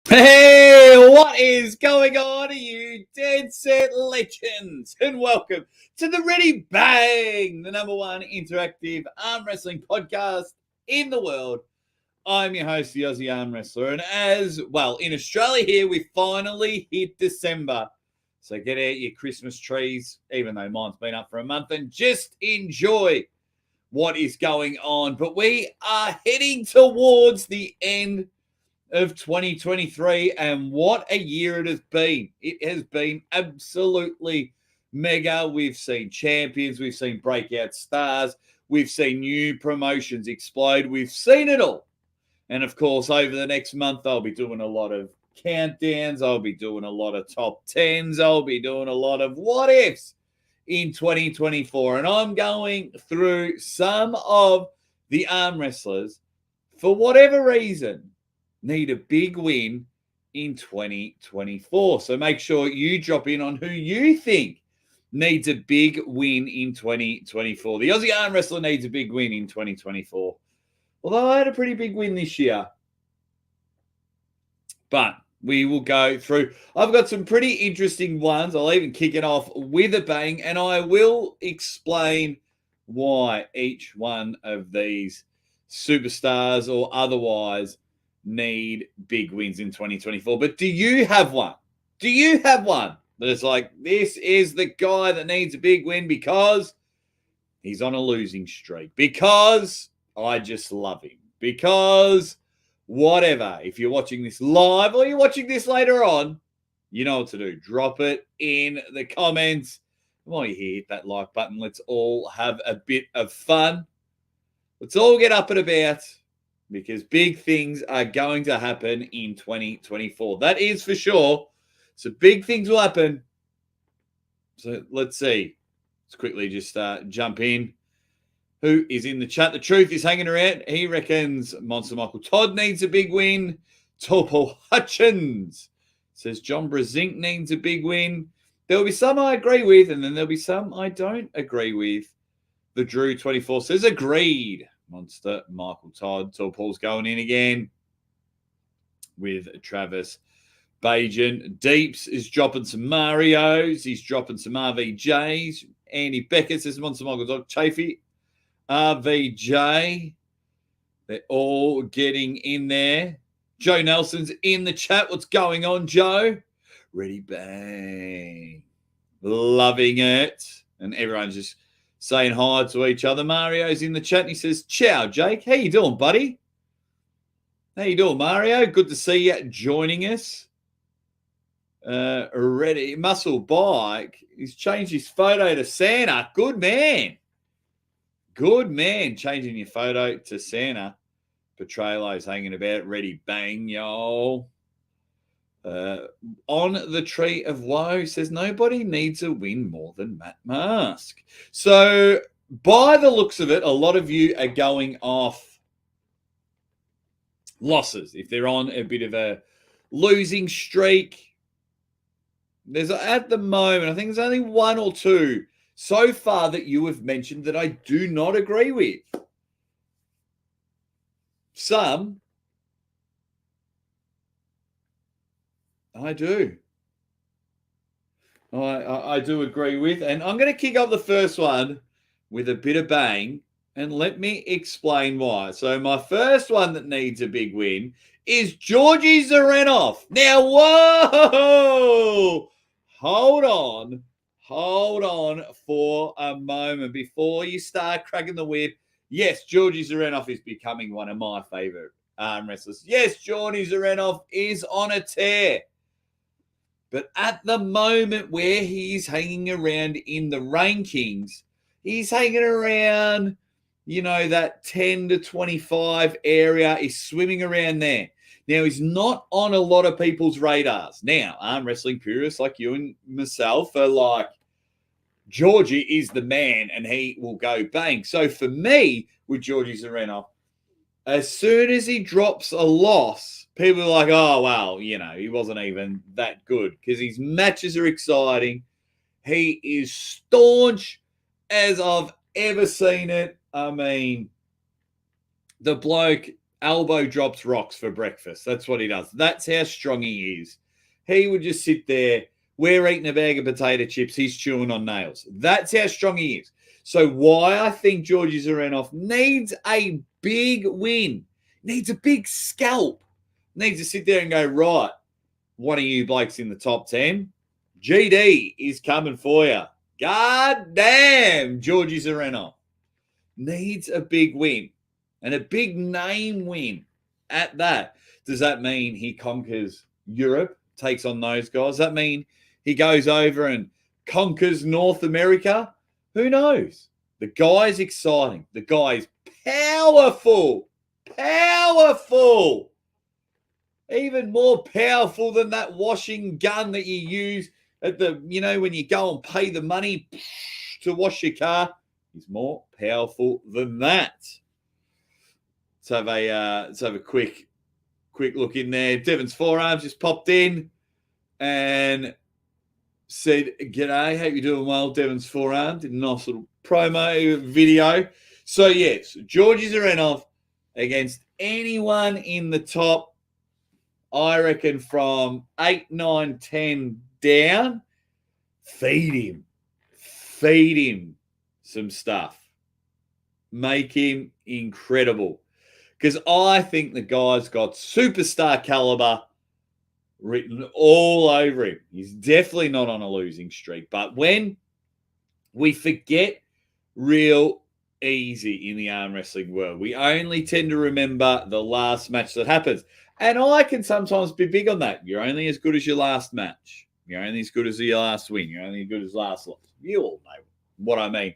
Hey, what is going on, you dead set legends? And welcome to the Ready Bang, the number one interactive arm wrestling podcast in the world. I'm your host, the Aussie Arm Wrestler, and as well, in Australia here, we finally hit December. So get out your Christmas trees, even though mine's been up for a month, and just enjoy what is going on. But we are heading towards the end of 2023, and what a year it has been. It has been absolutely mega. We've seen champions, we've seen breakout stars, we've seen new promotions explode, we've seen it all. And of course, over the next month, I'll be doing a lot of countdowns, I'll be doing a lot of top 10s, I'll be doing a lot of what ifs in 2024, and I'm going through some of the arm wrestlers for whatever reason need a big win in 2024. So make sure you drop in on who you think needs a big win in 2024. The Aussie Arm Wrestler needs a big win in 2024. Although I had a pretty big win this year. But we will go through. I've got some pretty interesting ones. I'll even kick it off with a bang, and I will explain why each one of these superstars or otherwise need big wins in 2024. But do you have one? Do you have one that is like, this is the guy that needs a big win because he's on a losing streak, because I just love him, because whatever? If you're watching this live or you're watching this later on, you know what to do. Drop it in the comments. While you're here, hit that like button. Let's all have a bit of fun. Let's all get up and about, because big things are going to happen in 2024. That is for sure. So big things will happen. So let's see. Let's quickly just jump in. Who is in the chat? The Truth is hanging around. He reckons Monster Michael Todd needs a big win. Torpal Hutchins says John Brezink needs a big win. There'll be some I agree with, and then there'll be some I don't agree with. The Drew 24 says agreed. Monster Michael Todd. Torpal's going in again with Travis Bajan. Deeps is dropping some Marios. He's dropping some RVJs. Andy Beckett says Monster Michael Todd. Chafee. RVJ. They're all getting in there. Joe Nelson's in the chat. What's going on, Joe? Ready, bang. Loving it. And everyone's just saying hi to each other. Mario's in the chat and he says, ciao, Jake. How you doing, buddy? How you doing, Mario? Good to see you joining us. Ready. Muscle Bike. He's changed his photo to Santa. Good man. Good man. Changing your photo to Santa. Petrolo's hanging about. Ready, bang, y'all. On the Tree of Woe says nobody needs a win more than Matt Mask. So by the looks of it, a lot of you are going off losses. If they're on a bit of a losing streak, there's at the moment, I think there's only one or two so far that you have mentioned that I do not agree with. Some I do. I do agree with. And I'm going to kick off the first one with a bit of bang. And let me explain why. So my first one that needs a big win is Georgie Zenov. Now, whoa! Hold on for a moment before you start cracking the whip. Yes, Georgie Zenov is becoming one of my favorite arm wrestlers. Yes, Georgie Zenov is on a tear. But at the moment where he's hanging around in the rankings, he's hanging around, that 10 to 25 area. He's swimming around there. Now, he's not on a lot of people's radars. Now, arm wrestling purists like you and myself are like, Georgie is the man and he will go bang. So for me, with Georgie Zenov, as soon as he drops a loss, people are like, oh, well, he wasn't even that good, because his matches are exciting. He is staunch as I've ever seen it. I mean, the bloke elbow drops rocks for breakfast. That's what he does. That's how strong he is. He would just sit there. We're eating a bag of potato chips. He's chewing on nails. That's how strong he is. So why I think Georgie Zenov needs a big win, needs a big scalp, needs to sit there and go, right, one of you blokes in the top 10, GD is coming for you. God damn, Georgie Zenov needs a big win and a big name win at that. Does that mean he conquers Europe, takes on those guys? Does that mean he goes over and conquers North America? Who knows? The guy's exciting. The guy's powerful. Powerful. Even more powerful than that washing gun that you use at the, when you go and pay the money to wash your car. He's more powerful than that. Let's have a quick look in there. Devon's forearms just popped in and said, "G'day, hope you're doing well." Devon's forearm did a nice little promo video. So yes, Georgie Zenov against anyone in the top, I reckon from 8, 9, 10 down. Feed him some stuff. Make him incredible. Because I think the guy's got superstar caliber written all over him. He's definitely not on a losing streak. But when we forget real easy in the arm wrestling world, we only tend to remember the last match that happens. And I can sometimes be big on that. You're only as good as your last match. You're only as good as your last win. You're only as good as last loss. You all know what I mean.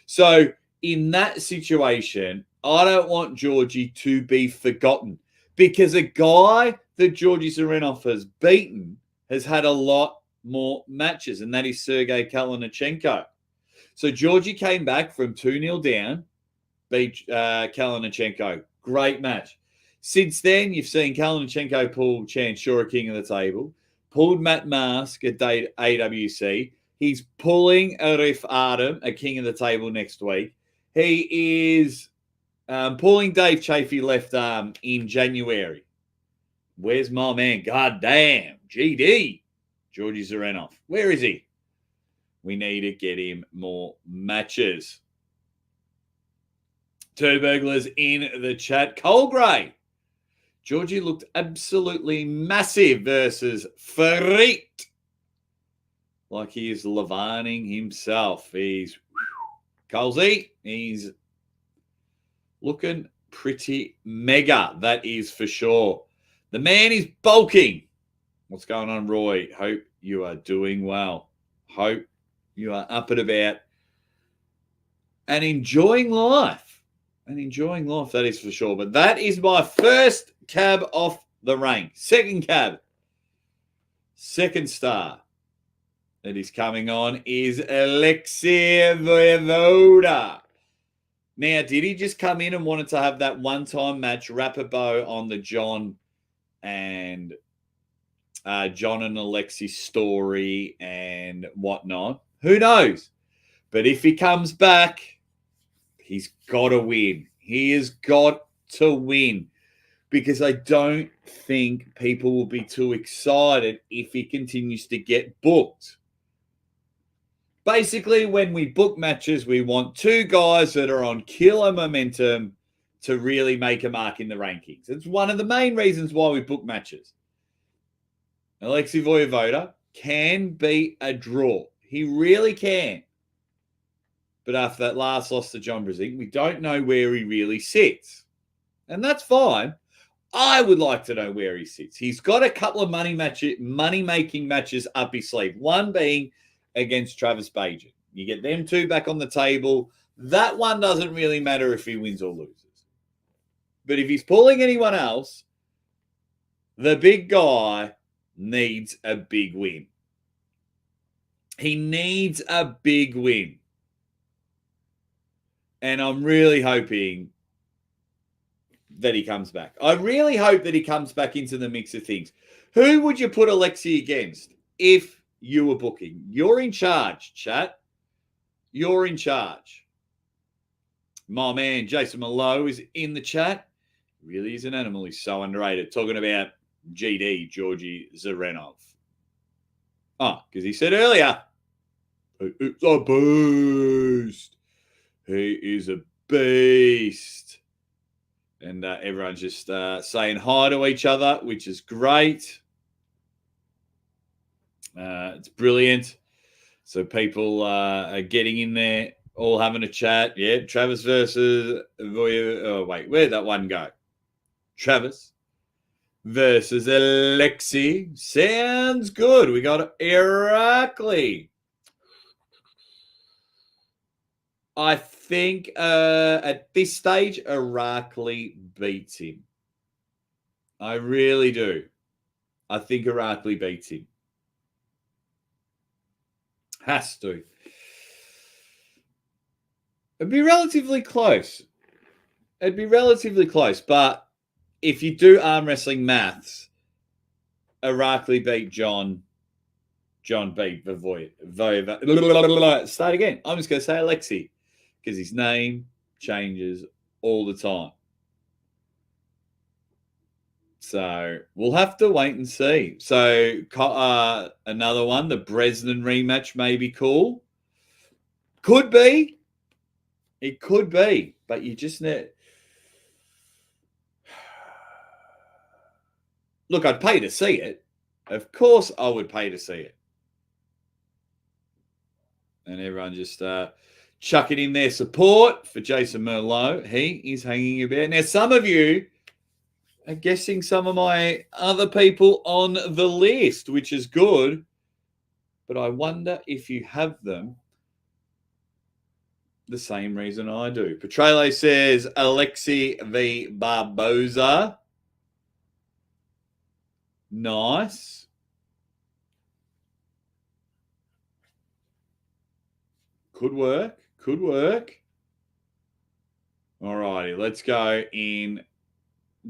So in that situation, I don't want Georgie to be forgotten, because a guy that Georgie Zenov has beaten has had a lot more matches, and that is Sergey Kalinichenko. So Georgie came back from 2-0 down, beat Kalinichenko. Great match. Since then, you've seen Kalinichenko pull Chan Shura King of the table, pulled Matt Mask at AWC. He's pulling Arif Adam, a King of the table next week. He is pulling Dave Chafee left arm in January. Where's my man? God damn. GD. Georgie Zenov. Where is he? We need to get him more matches. Two burglars in the chat. Colgray. Georgie looked absolutely massive versus Farit. Like he is Levaning himself. He's Colsey. He's looking pretty mega. That is for sure. The man is bulking. What's going on, Roy? Hope you are doing well. Hope you are up and about and enjoying life. That is for sure. But that is my first cab off the rank. Second cab. Second star that is coming on is Alexi V. Now, did he just come in and wanted to have that one-time match, wrap a bow on the John and Alexi story and whatnot? Who knows? But if he comes back, he's got to win. He has got to win, because I don't think people will be too excited if he continues to get booked. Basically, when we book matches, we want two guys that are on killer momentum to really make a mark in the rankings. It's one of the main reasons why we book matches. Alexi Voivoda can be a draw. He really can. But after that last loss to John Brzezinski, we don't know where he really sits. And that's fine. I would like to know where he sits. He's got a couple of money-making matches up his sleeve. One being against Travis Bajan. You get them two back on the table. That one doesn't really matter if he wins or loses. But if he's pulling anyone else, the big guy needs a big win. He needs a big win. And I'm really hoping that he comes back. I really hope that he comes back into the mix of things. Who would you put Alexi against if you were booking? You're in charge, chat. You're in charge. My man Jason Mallow is in the chat. Really is an animal. He's so underrated. Talking about GD, Georgie Zenov. Oh, because he said earlier, it's a beast. He is a beast. And everyone's just saying hi to each other, which is great. It's brilliant. So people are getting in there, all having a chat. Yeah, Travis versus... Oh, wait, where'd that one go? Travis versus Alexi. Sounds good. We got Irakli. I think at this stage, Irakli beats him. I really do. I think Irakli beats him. Has to. It'd be relatively close. But if you do arm wrestling maths, Irakli beat John. John beat Voivod. Start again. I'm just going to say Alexi because his name changes all the time. So we'll have to wait and see. So another one, the Bresnan rematch may be cool. Could be. It could be. But you just need... Look, I'd pay to see it. Of course I would pay to see it. And everyone just chucking in their support for Jason Merlot. He is hanging about. Now, some of you are guessing some of my other people on the list, which is good. But I wonder if you have them the same reason I do. Petrele says Alexi V Barboza. Nice. Could work. All righty, let's go in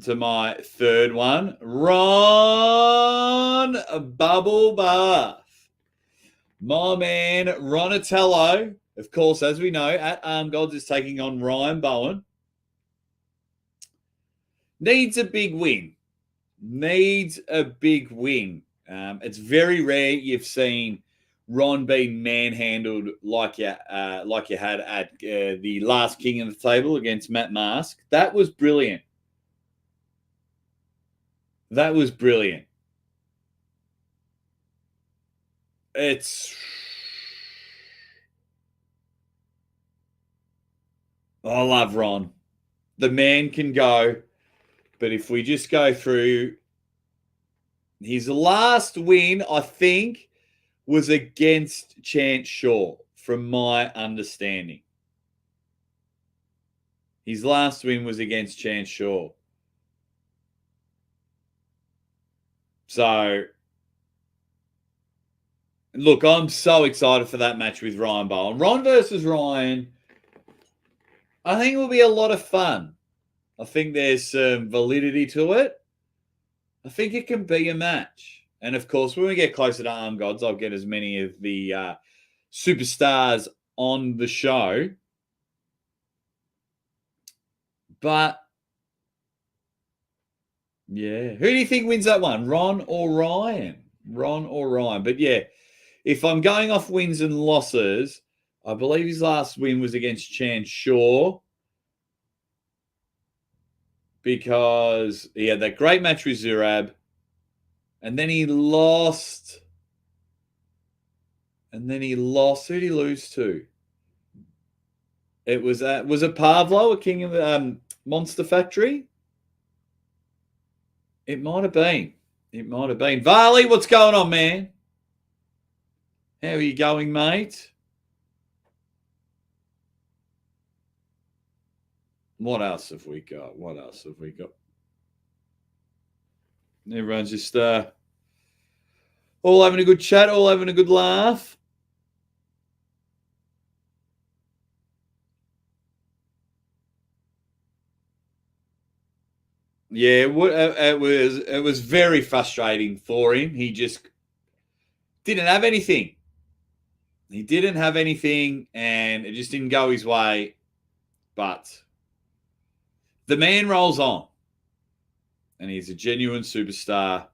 to my third one. Ron Bubble Bath. My man, Ronatello, of course, as we know, at Arm Gods is taking on Ryan Bowen. Needs a big win. It's very rare you've seen Ron being manhandled like you had at the last King of the Table against Matt Mask. That was brilliant. I love Ron. The man can go. But if we just go through, his last win, I think, was against Chance Shaw, from my understanding. His last win was against Chance Shaw. So, look, I'm so excited for that match with Ryan Bowen. Ron versus Ryan, I think it will be a lot of fun. I think there's some validity to it. I think it can be a match. And, of course, when we get closer to Arm Gods, I'll get as many of the superstars on the show. But, yeah. Who do you think wins that one, Ron or Ryan? But, yeah, if I'm going off wins and losses, I believe his last win was against Chance Shaw, because he had that great match with Zurab, and then he lost. Who did he lose to? It was it Pavlo, a King of the Monster Factory? It might have been. Varley, what's going on, man? How are you going, mate? What else have we got? Everyone's just all having a good chat, all having a good laugh. Yeah, it was very frustrating for him. He just didn't have anything. And it just didn't go his way. But the man rolls on. And he's a genuine superstar.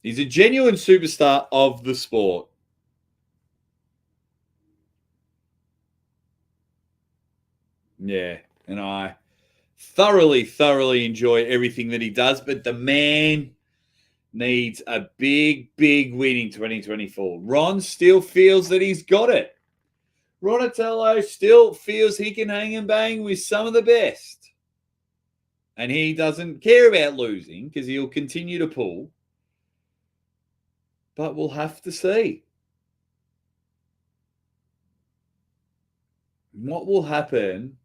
He's a genuine superstar of the sport. Yeah, and I thoroughly enjoy everything that he does, but the man needs a big win in 2024. Ron still feels that he's got it. Ronatello still feels he can hang and bang with some of the best. And he doesn't care about losing because he'll continue to pull. But we'll have to see. What will happen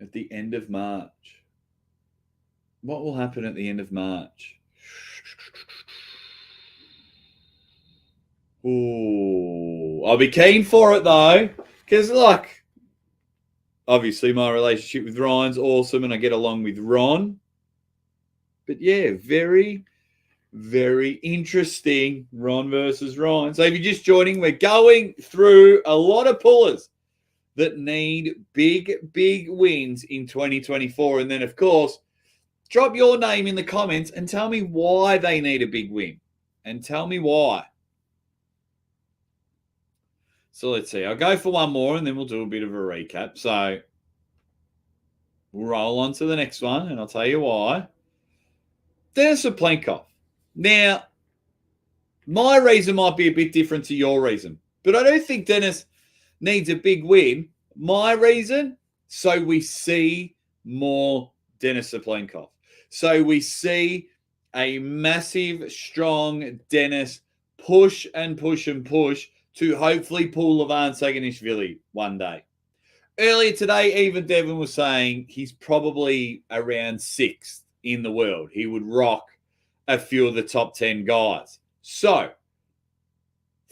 at the end of March? What will happen at the end of March? Ooh, I'll be keen for it though, because obviously my relationship with Ryan's awesome and I get along with Ron. But yeah, very interesting, Ron versus Ryan. So if you're just joining, we're going through a lot of pullers that need big wins in 2024. And then, of course, drop your name in the comments and tell me why they need a big win. And tell me why. So let's see. I'll go for one more and then we'll do a bit of a recap. So we'll roll on to the next one and I'll tell you why. Denis Saplenkov. Now, my reason might be a bit different to your reason, but I do think Denis needs a big win. My reason, so we see more Denis Saplenkov. So we see a massive, strong Denis push to hopefully pull Levan Saganishvili one day. Earlier today, even Devin was saying he's probably around 6th in the world. He would rock a few of the top 10 guys. So,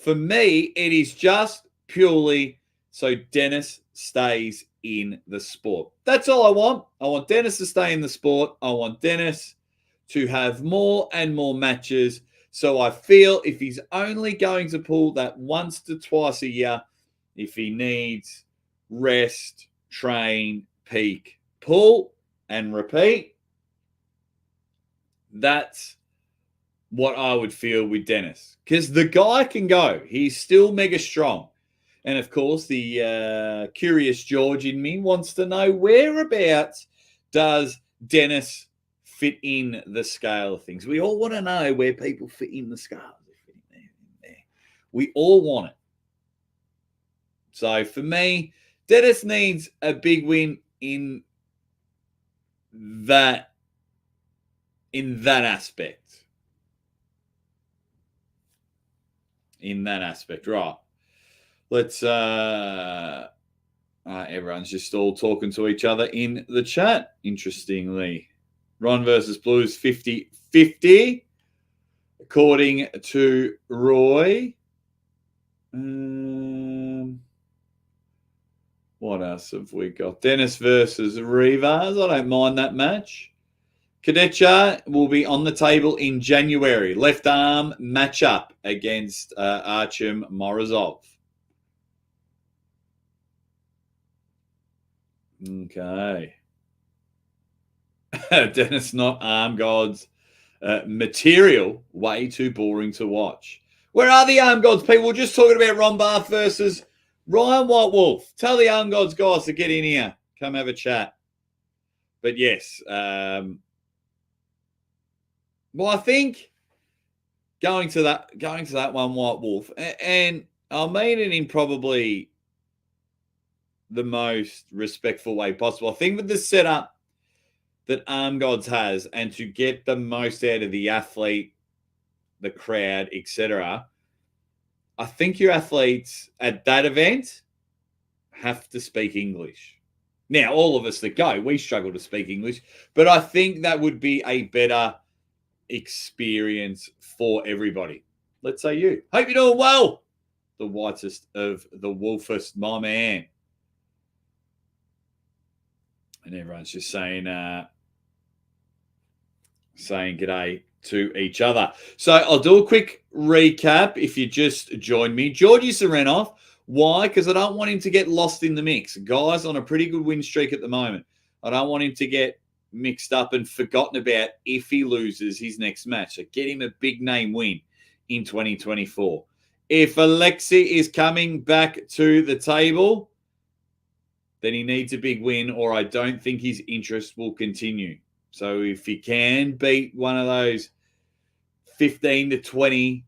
for me, it is just purely so Denis stays in the sport. That's all I want. I want Denis to stay in the sport. I want Denis to have more and more matches. So I feel if he's only going to pull that once to twice a year, if he needs rest, train, peak, pull, and repeat, that's what I would feel with Denis. Because the guy can go. He's still mega strong. And, of course, the curious George in me wants to know whereabouts does Denis fit in the scale of things. We all want to know where people fit in the scale. We all want it. So, for me, Denis needs a big win in that aspect. In that aspect, right. Let's everyone's just all talking to each other in the chat, interestingly. Ron versus Blues 50-50, according to Roy. What else have we got? Denis versus Rivas. I don't mind that match. Keta will be on the table in January. Left arm matchup against Artem Morozov. Okay. Denis not arm gods material. Way too boring to watch. Where are the arm gods, people? We're just talking about Ron Barth versus Ryan White Wolf. Tell the arm gods guys to get in here. Come have a chat. But yes, well, I think going to that one, White Wolf, and I mean it in probably the most respectful way possible. I think with the setup that Arm Gods has, and to get the most out of the athlete, the crowd, etc., I think your athletes at that event have to speak English. Now, all of us that go, we struggle to speak English, but I think that would be a better experience for everybody. Let's say you. Hope you're doing well. The whitest of the wolfest, my man. And everyone's just saying g'day to each other. So I'll do a quick recap if you just joined me. Georgie Zenov. Why? Because I don't want him to get lost in the mix. Guy's on a pretty good win streak at the moment. I don't want him to get mixed up and forgotten about if he loses his next match. So get him a big name win in 2024. If Alexi is coming back to the table, then he needs a big win, or I don't think his interest will continue. So if he can beat one of those 15 to 20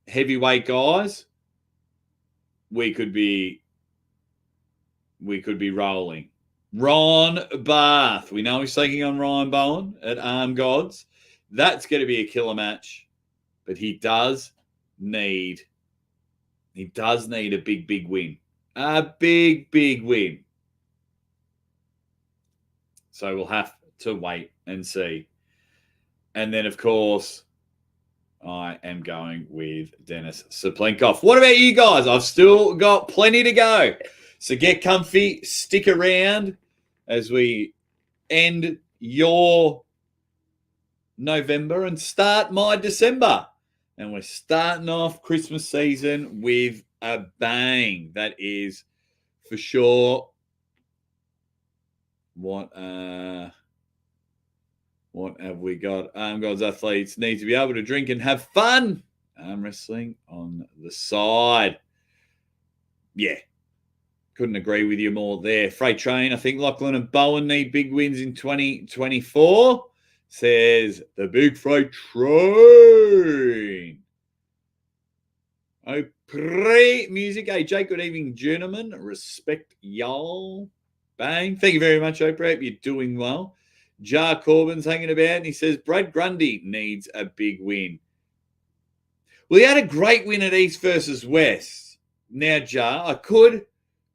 heavyweight guys, we could be rolling. Ron Barth. We know he's taking on Ryan Bowen at Arm Gods. That's going to be a killer match. But he does need a big win. A big win. So we'll have to wait and see. And then, of course, I am going with Denis Saplenkov. What about you guys? I've still got plenty to go. So get comfy, stick around as we end your November and start my December. And we're starting off Christmas season with a bang. That is for sure. What have we got? Arm Gods athletes need to be able to drink and have fun. Arm wrestling on the side. Yeah. Couldn't agree with you more there. Freight Train, I think Lachlan and Bowen need big wins in 2024. Says the Big Freight Train. Oh, pre-music. Hey, Jake, good evening, gentlemen. Respect y'all. Bang. Thank you very much, Oprah. You're doing well. Jar Corbin's hanging about, and he says Brad Grundy needs a big win. Well, he had a great win at East versus West. Now, Jar, I could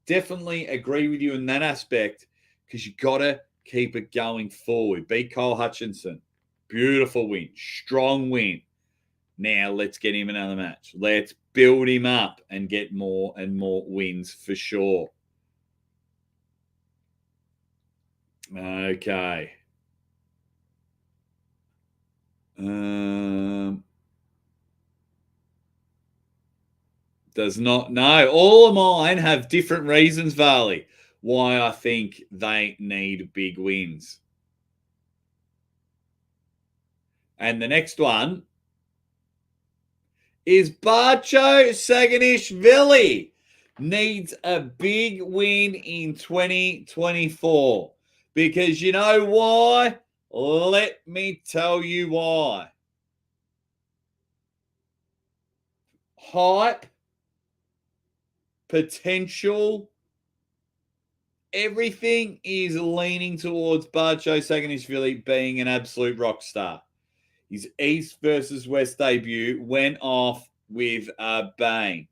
definitely agree with you in that aspect because you got to keep it going forward. Beat Cole Hutchinson. Beautiful win. Strong win. Now let's get him another match. Let's build him up and get more and more wins for sure. Okay. Does not know. All of mine have different reasons, Varley, why I think they need big wins. And the next one is Barcho Saganishvili needs a big win in 2024. Because you know why? Let me tell you why. Hype, potential, everything is leaning towards Barcho Saganishvili being an absolute rock star. His East versus West debut went off with a bang.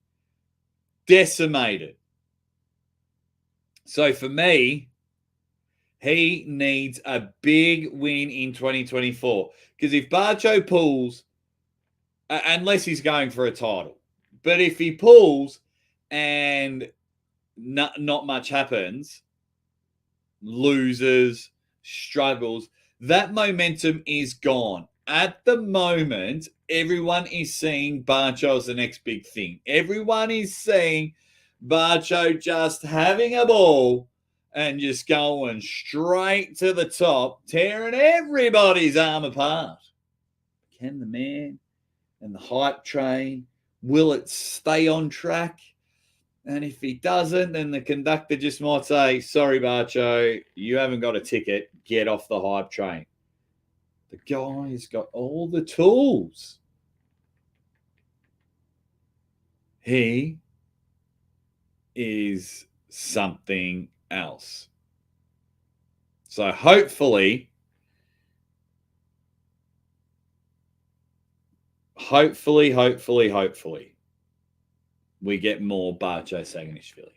Decimated. So for me, he needs a big win in 2024. Because if Barcho pulls, unless he's going for a title, but if he pulls and not much happens, loses, struggles, that momentum is gone. At the moment, everyone is seeing Barcho as the next big thing. Everyone is seeing Barcho just having a ball and just going straight to the top, tearing everybody's arm apart. Can the man and the hype train, will it stay on track? And if he doesn't, then the conductor just might say, sorry, Barcho, you haven't got a ticket. Get off the hype train. The guy's got all the tools. He is something else. So hopefully, we get more Barcho Saganishvili.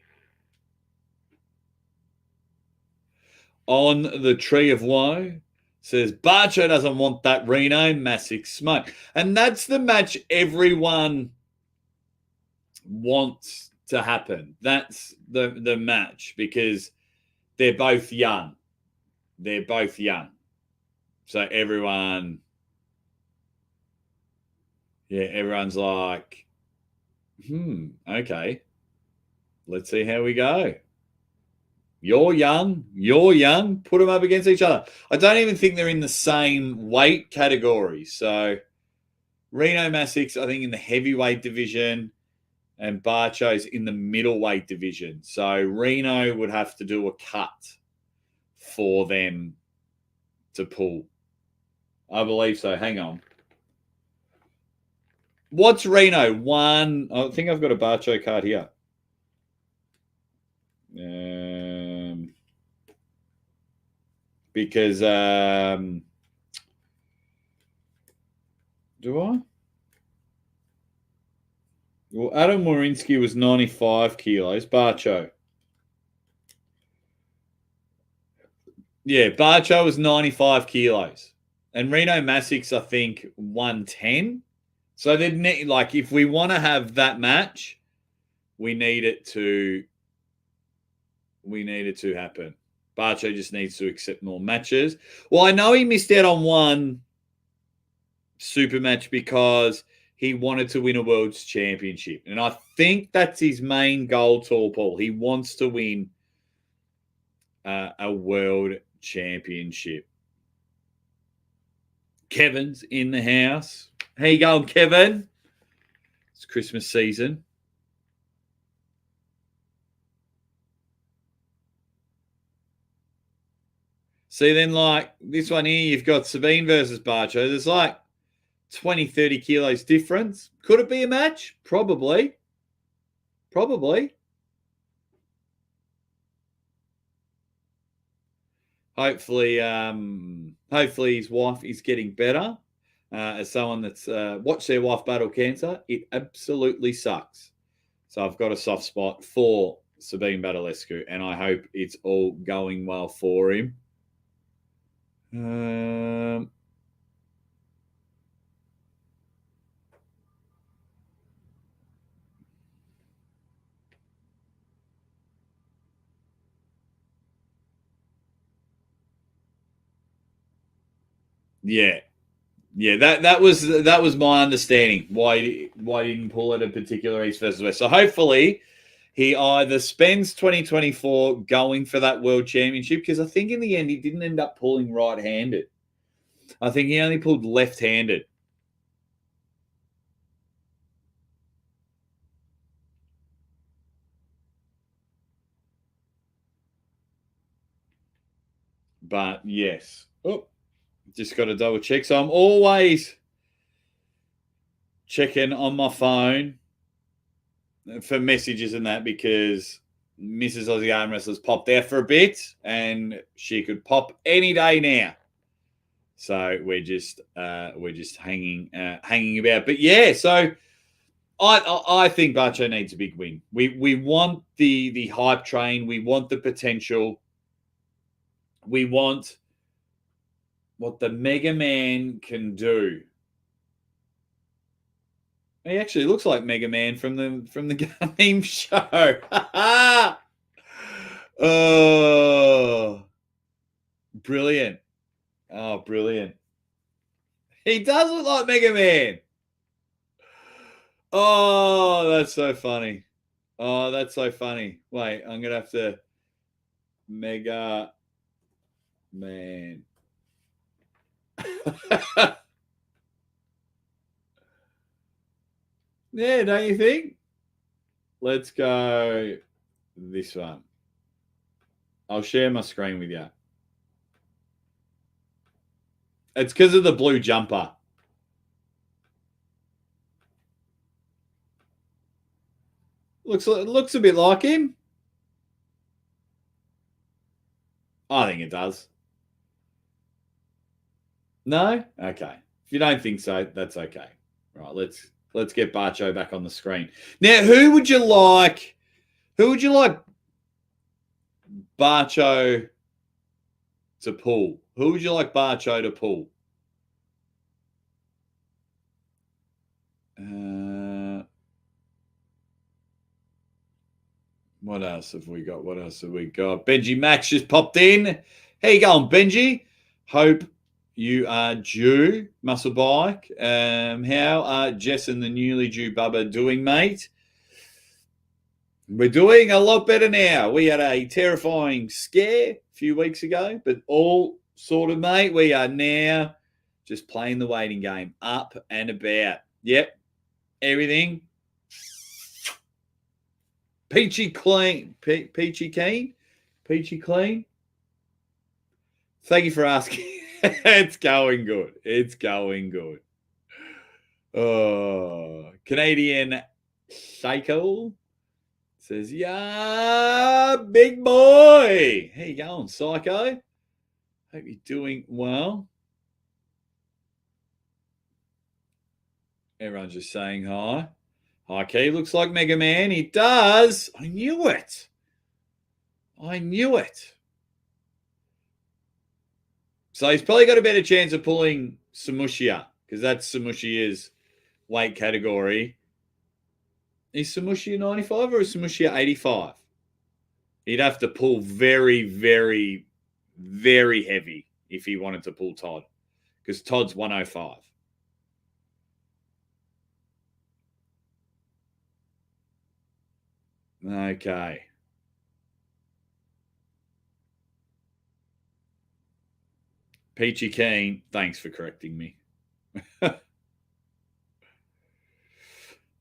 On the Tree of Woe says, Barcho doesn't want that rename, massive smoke. And that's the match everyone wants to happen. That's the match because they're both young. They're both young. So everyone's like, okay. Let's see how we go. You're young. You're young. Put them up against each other. I don't even think they're in the same weight category. So Reno Massix, I think, in the heavyweight division, and Barcho's in the middleweight division. So Reno would have to do a cut for them to pull. I believe so. Hang on. What's Reno? One. I think I've got a Barcho card here. Because do I? Well, Adam Warinsky was 95 kilos. Barcho. Yeah, Barcho was 95 kilos. And Reno Massix, I think, 110. So they'd like, if we want to have that match, we need it to happen. Barcho just needs to accept more matches. Well, I know he missed out on one super match because he wanted to win a world's championship. And I think that's his main goal, Tall Paul. He wants to win a world championship. Kevin's in the house. How you going, Kevin? It's Christmas season. See, then, like, this one here, you've got Sabine versus Barcho. There's like 20, 30 kilos difference. Could it be a match? Probably. Hopefully his wife is getting better. As someone that's watched their wife battle cancer, it absolutely sucks. So I've got a soft spot for Sabine Badalescu, and I hope it's all going well for him. Yeah. That was my understanding why he didn't pull it a particular East versus West. So hopefully he either spends 2024 going for that world championship, because I think in the end he didn't end up pulling right-handed. I think he only pulled left-handed. But yes. Oh, just got to double check. So I'm always checking on my phone for messages and that, because Mrs. Aussie Arm Wrestlers popped out for a bit and she could pop any day now. So we're just hanging about. But yeah, so I think Barcho needs a big win. We want the hype train. We want the potential. We want what the Mega Man can do. He actually looks like Mega Man from the game show. Oh, brilliant. Oh, brilliant. He does look like Mega Man. Oh, that's so funny. Oh, that's so funny. Wait, I'm going to have to Mega Man. Yeah, don't you think? Let's go this one. I'll share my screen with you. It's because of the blue jumper. Looks a bit like him. I think it does. No? Okay. If you don't think so, that's okay. Right, let's get Barcho back on the screen. Now, who would you like Barcho to pull? Who would you like Barcho to pull? What else have we got? Benji Max just popped in. How you going, Benji? Hope you are due, Muscle Bike. How are Jess and the newly due Bubba doing, mate? We're doing a lot better now. We had a terrifying scare a few weeks ago, but all sorted, mate. We are now just playing the waiting game, up and about. Yep, everything peachy clean, peachy keen, peachy clean. Thank you for asking. It's going good. It's going good. Oh, Canadian Psycho says, yeah, big boy. How you going, Psycho? Hope you're doing well. Everyone's just saying hi. Hi, Key. Looks like Mega Man. He does. I knew it. I knew it. So he's probably got a better chance of pulling Samushia because that's Samushia's weight category. Is Samushia 95 or is Samushia 85? He'd have to pull very, very, very heavy if he wanted to pull Todd because Todd's 105. Okay. Peachy Keen, thanks for correcting me.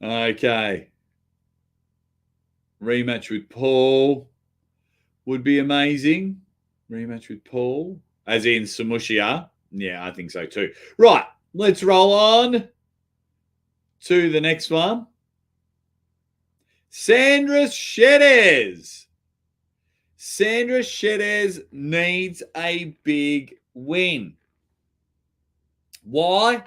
Okay. Rematch with Paul would be amazing. Rematch with Paul, as in Samushia. Yeah, I think so too. Right, let's roll on to the next one. Sandra Shedez. Sandra Shedez needs a big win. Why?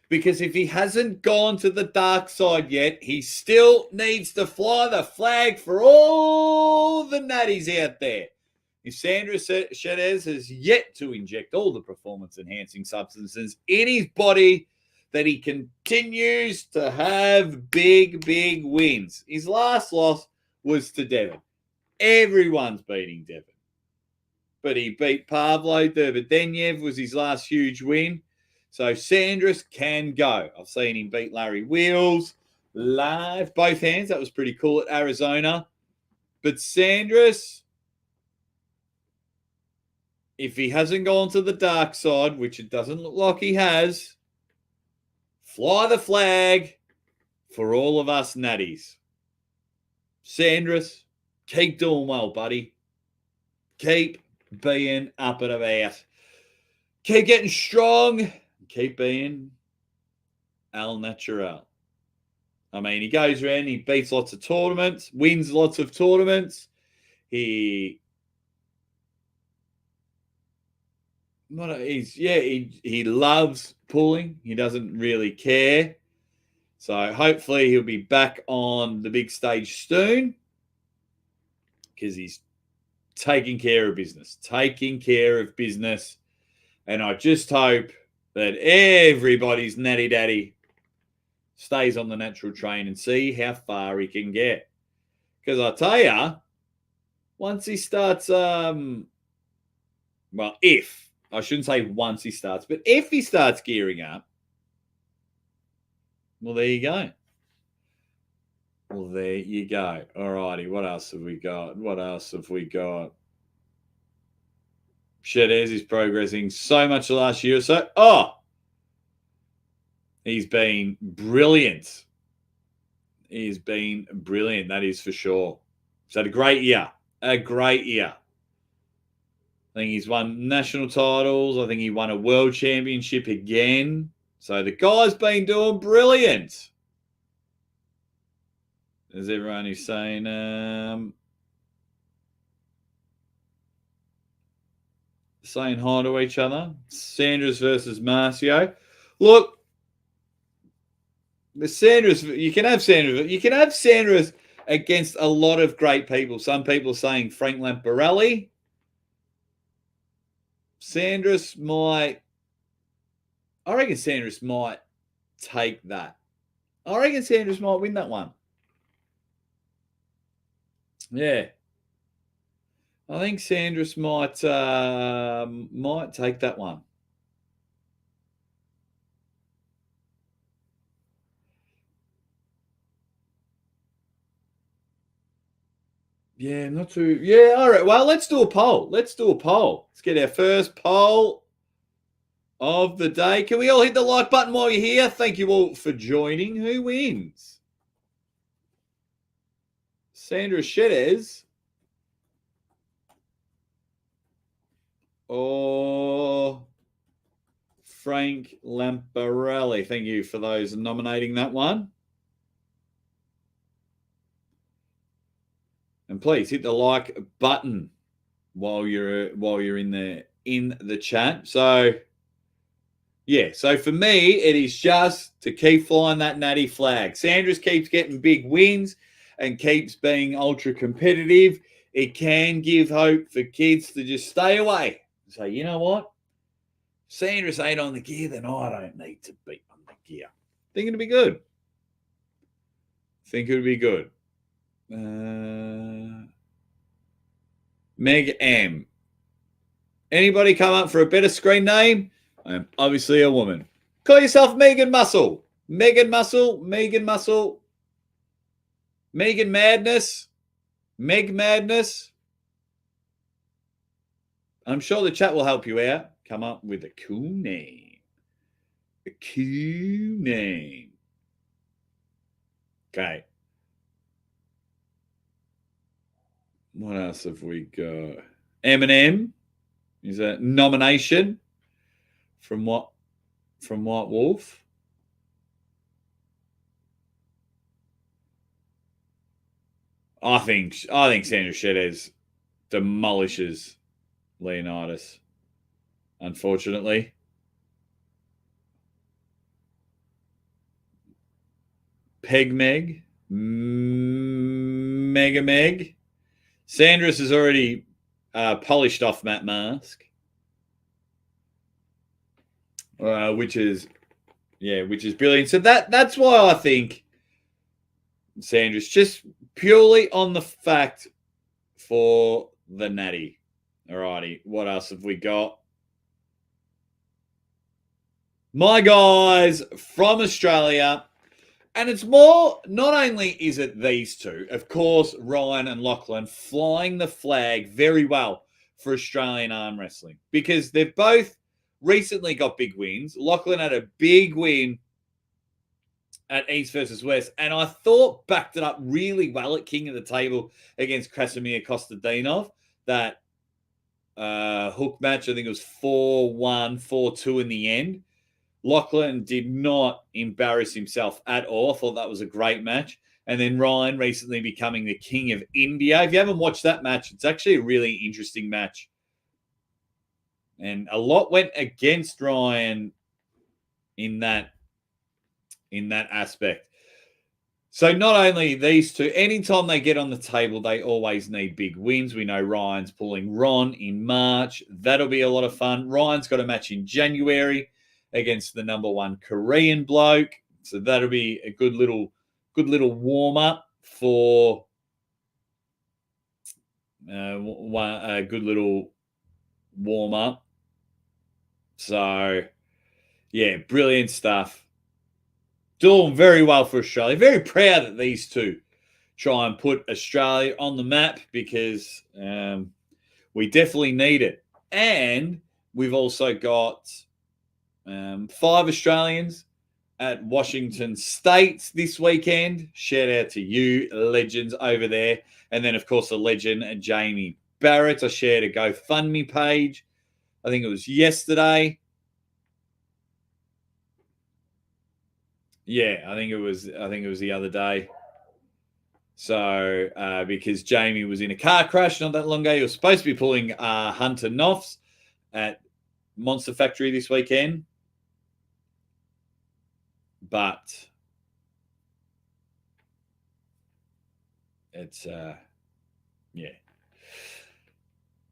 Because if he hasn't gone to the dark side yet, he still needs to fly the flag for all the natties out there. If Sandra Shedez has yet to inject all the performance-enhancing substances in his body, that he continues to have big, big wins. His last loss was to Devon. Everyone's beating Devon. But he beat Pavlo. Dervadenyev was his last huge win. So Sandras can go. I've seen him beat Larry Wheels live, both hands. That was pretty cool at Arizona. But Sandras, if he hasn't gone to the dark side, which it doesn't look like he has, fly the flag for all of us natties. Sandras, keep doing well, buddy. Keep being up and about. Keep getting strong. Keep being al natural. I mean, he goes around, he beats lots of tournaments, wins lots of tournaments. He loves pulling. He doesn't really care. So hopefully he'll be back on the big stage soon because he's taking care of business. And I just hope that everybody's natty daddy stays on the natural train and see how far he can get. Because I tell you, once he starts, if, I shouldn't say once he starts, but if he starts gearing up, well, there you go. All righty. What else have we got? Shedez is progressing so much the last year or so. Oh, he's been brilliant. That is for sure. He's had a great year. I think he's won national titles. I think he won a world championship again. So the guy's been doing brilliant. There's everyone who's saying, saying hi to each other. Sandras versus Marcio. Look, the Sandras, you can have Sandras against a lot of great people. Some people saying Frank Lamparelli. I reckon Sandras might take that. I reckon Sandras might win that one. Yeah. I think Sandras might take that one. Yeah, not too. Yeah, all right. Well, let's do a poll. Let's get our first poll of the day. Can we all hit the like button while you're here? Thank you all for joining. Who wins? Sandra Shedez or Frank Lamparelli? Thank you for those nominating that one. And please hit the like button while you're in the chat. So yeah, so for me, it is just to keep flying that natty flag. Sandra's keeps getting big wins and keeps being ultra competitive. It can give hope for kids to just stay away. Say, you know what? Sandra's ain't on the gear, then I don't need to be on the gear. Think it'll be good. Meg M. Anybody come up for a better screen name? I'm obviously a woman. Call yourself Megan Muscle. Megan Muscle. Megan Muscle. Megan Madness. Meg Madness. I'm sure the chat will help you out. Come up with a cool name. A cool name. Okay. What else have we got? Eminem is a nomination from White Wolf. I think Sandra Shedez demolishes Leonidas, unfortunately. Peg Meg. Mega Meg. Sandra's has already polished off Matt Mask. Which is brilliant. So that's why I think Sandra's just purely on the fact for the natty. Alrighty, what else have we got? My guys from Australia, and it's more, not only is it these two, of course, Ryan and Lachlan flying the flag very well for Australian arm wrestling because they've both recently got big wins. Lachlan had a big win at East versus West, and I thought backed it up really well at King of the Table against Krasimir Kostadinov. That hook match, I think it was 4-1, 4-2 in the end. Lachlan did not embarrass himself at all. I thought that was a great match. And then Ryan recently becoming the King of India. If you haven't watched that match, it's actually a really interesting match. And a lot went against Ryan in that aspect. So not only these two, anytime they get on the table, they always need big wins. We know Ryan's pulling Ron in March. That'll be a lot of fun. Ryan's got a match in January against the number one Korean bloke. So that'll be a good little warm-up for a good little warm-up. So, yeah, brilliant stuff. Doing very well for Australia. Very proud that these two try and put Australia on the map because we definitely need it. And we've also got 5 Australians at Washington State this weekend. Shout out to you, legends over there. And then, of course, the legend Jamie Barrett. I shared a GoFundMe page. I think it was yesterday. Yeah, I think it was the other day. So because Jamie was in a car crash not that long ago, he was supposed to be pulling Hunter Knopfs at Monster Factory this weekend, but it's yeah.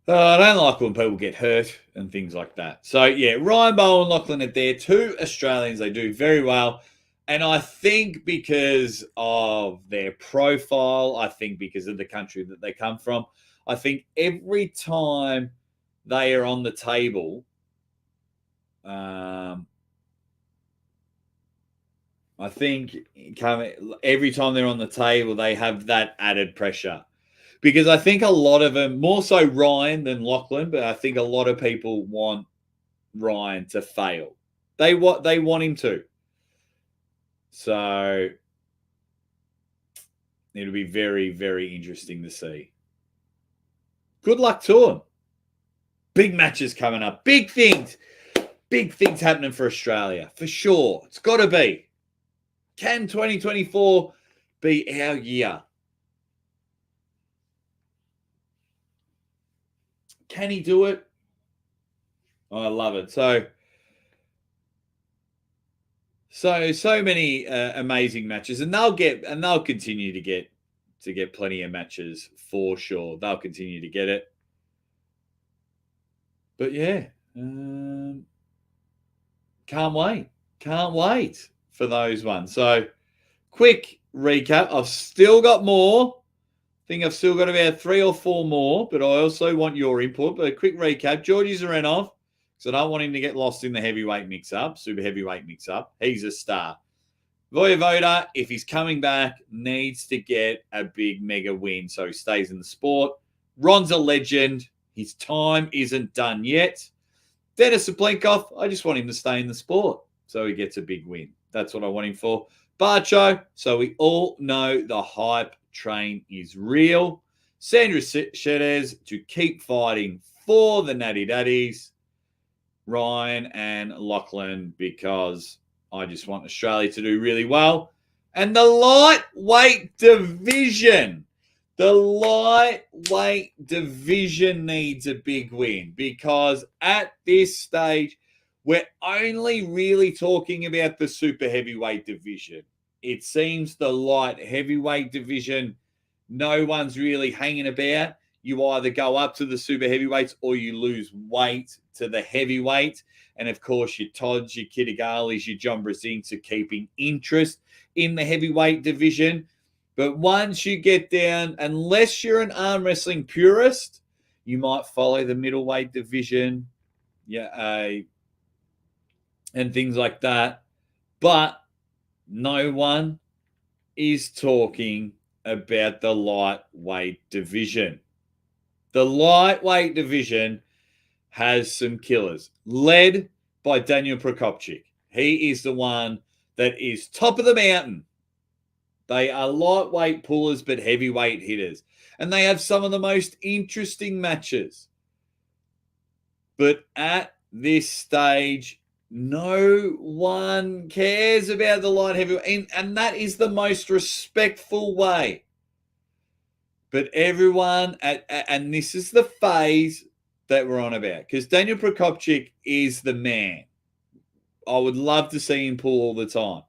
I don't like when people get hurt and things like that. So yeah, Ryan Bowe and Lachlan are there. 2 Australians. They do very well. And I think because of their profile, I think because of the country that they come from, I think every time they are on the table, I think every time they're on the table, they have that added pressure. because I think a lot of them, more so Ryan than Lachlan, but I think a lot of people want Ryan to fail. They want him to. So it'll be very, very interesting to see. Good luck to him. Big matches coming up. Big things. Big things happening for Australia, for sure. It's got to be. Can 2024 be our year? Can he do it? Oh, I love it. So many amazing matches, and they'll continue to get plenty of matches for sure. They'll continue to get it. But yeah, can't wait for those ones. So quick recap. I've still got more. I think I've still got about 3 or 4 more, but I also want your input. But a quick recap. Georgie Zenov, because I don't want him to get lost in the heavyweight mix-up, super heavyweight mix-up. He's a star. Voivoda, if he's coming back, needs to get a big mega win so he stays in the sport. Ron's a legend. His time isn't done yet. Denis Saplenkov, I just want him to stay in the sport so he gets a big win. That's what I want him for. Barcho, so we all know the hype train is real. Sandra Chavez to keep fighting for the Natty Daddies. Ryan and Lachlan, because I just want Australia to do really well. And the lightweight division. The lightweight division needs a big win, because at this stage, we're only really talking about the super heavyweight division. It seems the light heavyweight division, no one's really hanging about. You either go up to the super heavyweights or you lose weight to the heavyweight. And of course, your Todds, your Kitagalis, your John Brzezinks are keeping interest in the heavyweight division. But once you get down, unless you're an arm wrestling purist, you might follow the middleweight division, and things like that. But no one is talking about the lightweight division. The lightweight division has some killers, led by Daniel Prokopchik. He is the one that is top of the mountain. They are lightweight pullers, but heavyweight hitters. And they have some of the most interesting matches. But at this stage, no one cares about the light heavyweight. And that is the most respectful way. But everyone, and this is the phase that we're on about. Because Daniel Prokopchik is the man. I would love to see him pull all the time.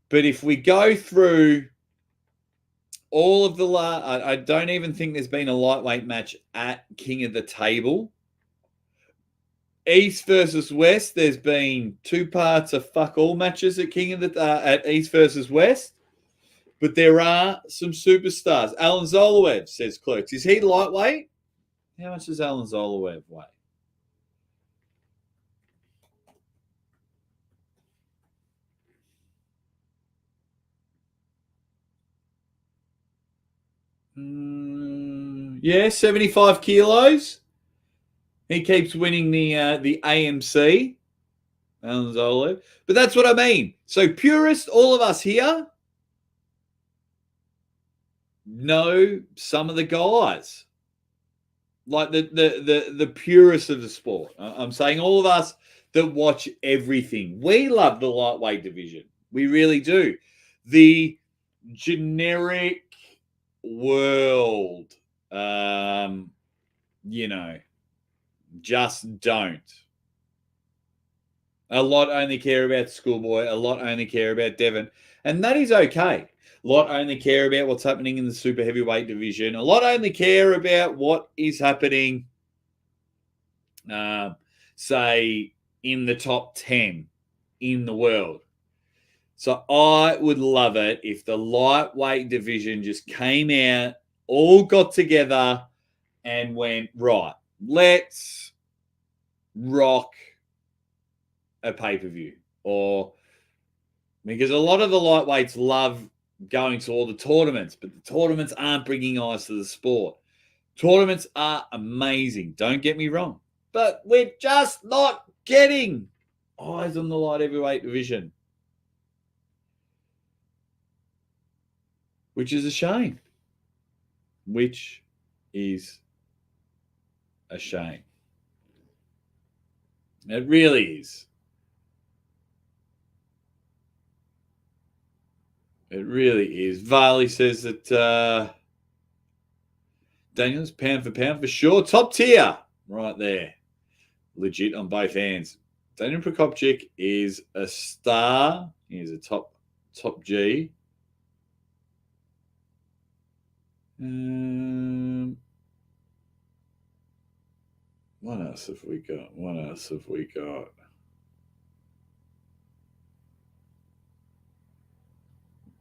But if we go through all of the I don't even think there's been a lightweight match at King of the Table. East versus West, there's been 2 parts of fuck all matches at at East versus West. But there are some superstars. Alan Zoloev, says Clerks. Is he lightweight? How much does Alan Zoloev weigh? Yeah, 75 kilos. He keeps winning the AMC, Alan Zoloev. But that's what I mean. So purists, all of us here, know some of the guys. Like the purists of the sport. I'm saying all of us that watch everything. We love the lightweight division. We really do. The generic world, just don't. A lot only care about Schoolboy. A lot only care about Devon. And that is okay. A lot only care about what's happening in the super heavyweight division. A lot only care about what is happening, say, in the top 10 in the world. So I would love it if the lightweight division just came out, all got together and went, right, let's rock a pay-per-view. Or because a lot of the lightweights love going to all the tournaments, but the tournaments aren't bringing eyes to the sport. Tournaments are amazing, don't get me wrong, but we're just not getting eyes on the light heavyweight division, which is a shame. Which is a shame. It really is. It really is. Varley says that Daniels, pound for pound for sure. Top tier right there. Legit on both hands. Daniel Prokopchik is a star. He is a top G. What else have we got?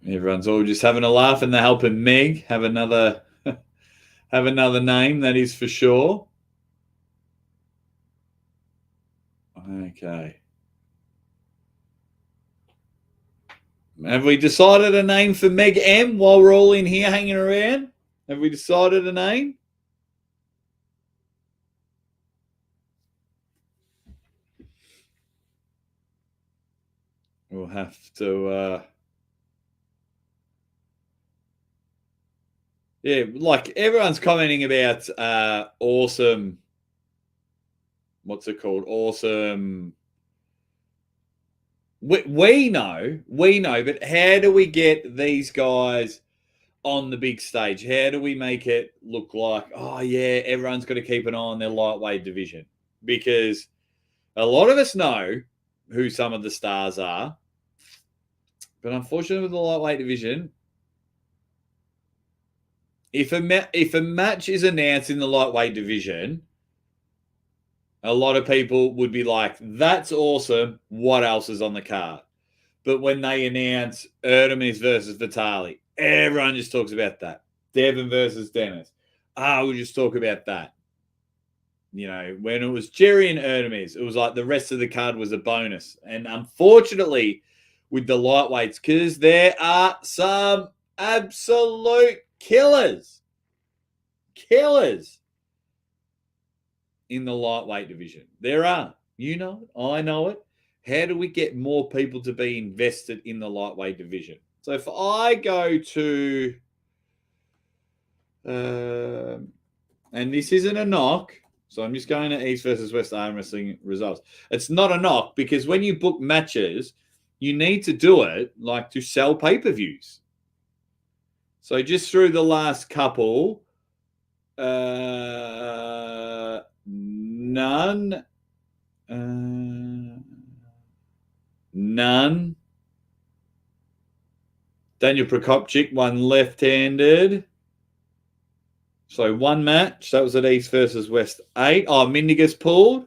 Everyone's all just having a laugh and they're helping Meg have another name, that is for sure. Okay. Have we decided a name for Meg M while we're all in here hanging around? Have we decided a name? We'll have to... yeah, like everyone's commenting about awesome... What's it called? Awesome... We know, but how do we get these guys on the big stage? How do we make it look like, oh, yeah, everyone's got to keep an eye on their lightweight division? Because a lot of us know who some of the stars are, but unfortunately with the lightweight division, if a match is announced in the lightweight division, a lot of people would be like, that's awesome. What else is on the card? But when they announce Erdemis versus Vitali, everyone just talks about that. Devin versus Dennis. We'll just talk about that. You know, when it was Jerry and Erdemis, it was like the rest of the card was a bonus. And unfortunately, with the lightweights, because there are some absolute killers in the lightweight division. There are. You know it. I know it. How do we get more people to be invested in the lightweight division? So if I go to, and this isn't a knock, so I'm just going to East versus West arm wrestling results. It's not a knock because when you book matches, you need to do it like to sell pay-per-views. So just through the last couple, none. Daniel Prokopchik won left-handed. So one match. That was at East versus West 8. Oh, Mindigus pulled.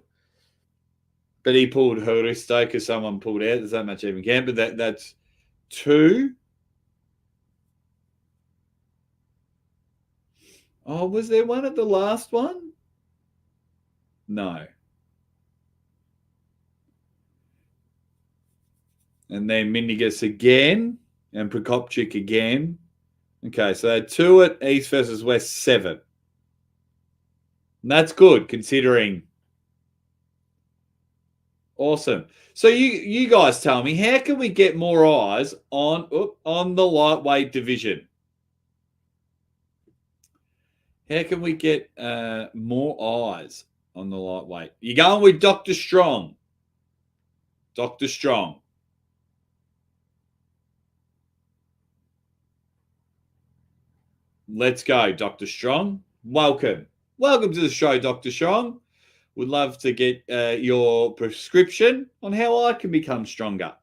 But he pulled Horisto because someone pulled out. Does that match even count? But that's 2. Oh, was there one at the last one? No. And then Mindigus again and Prokopchik again. Okay, so 2 at East versus West 7. And that's good considering. Awesome. So you guys tell me, how can we get more eyes on the lightweight division? How can we get more eyes on the lightweight? You're going with Dr. Strong. Dr. Strong. Let's go, Dr. Strong. Welcome. Welcome to the show, Dr. Strong. Would love to get your prescription on how I can become stronger.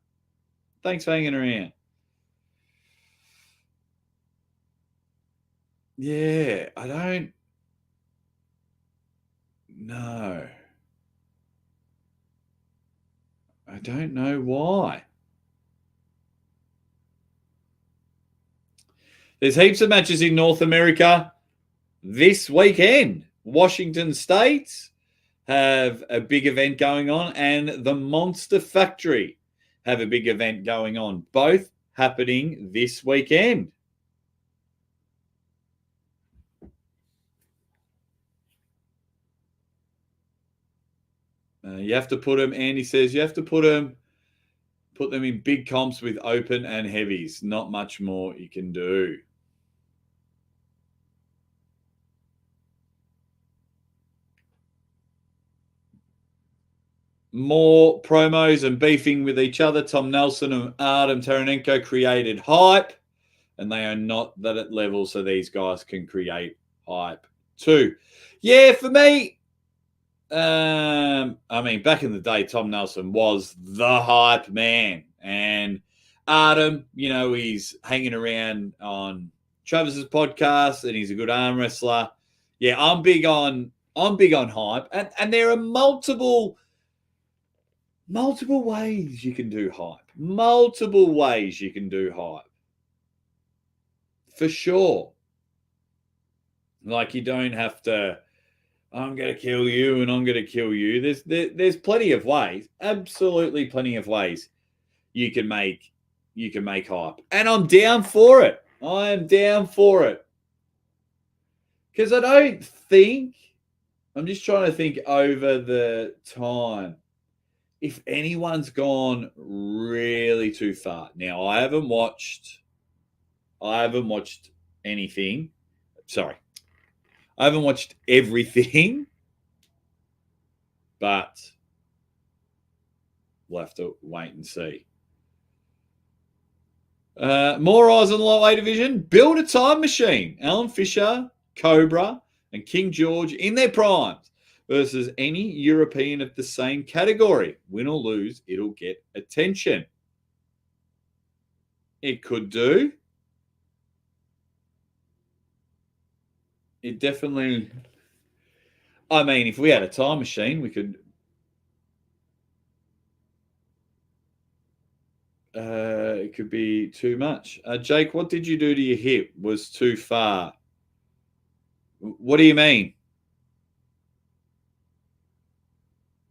Thanks for hanging around. Yeah, I don't know. I don't know why. There's heaps of matches in North America this weekend. Washington State have a big event going on, and the Monster Factory have a big event going on. Both happening this weekend. You have to put them, Andy says, you have to put them in big comps with open and heavies. Not much more you can do. More promos and beefing with each other. Tom Nelson and Artem Taranenko created hype, and they are not that at level, so these guys can create hype too. Yeah, for me, I mean, back in the day, Tom Nelson was the hype man, and Artem, he's hanging around on Travis's podcast, and he's a good arm wrestler. Yeah, I'm big on hype, and there are multiple ways you can do hype. Multiple ways you can do hype. For sure. Like, you don't have to, I'm going to kill you and I'm going to kill you. There's plenty of ways, absolutely plenty of ways you can make hype. And I'm down for it. I am down for it. Because I don't think, I'm just trying to think over the time, if anyone's gone really too far. Now, I haven't watched anything. Sorry. I haven't watched everything, but we'll have to wait and see. More eyes on the lightweight division. Build a time machine. Alan Fisher, Cobra, and King George in their primes versus any European of the same category. Win or lose, it'll get attention. It could do. It definitely, I mean, if we had a time machine, we could, it could be too much. Jake, what did you do to your hip? Was too far. What do you mean?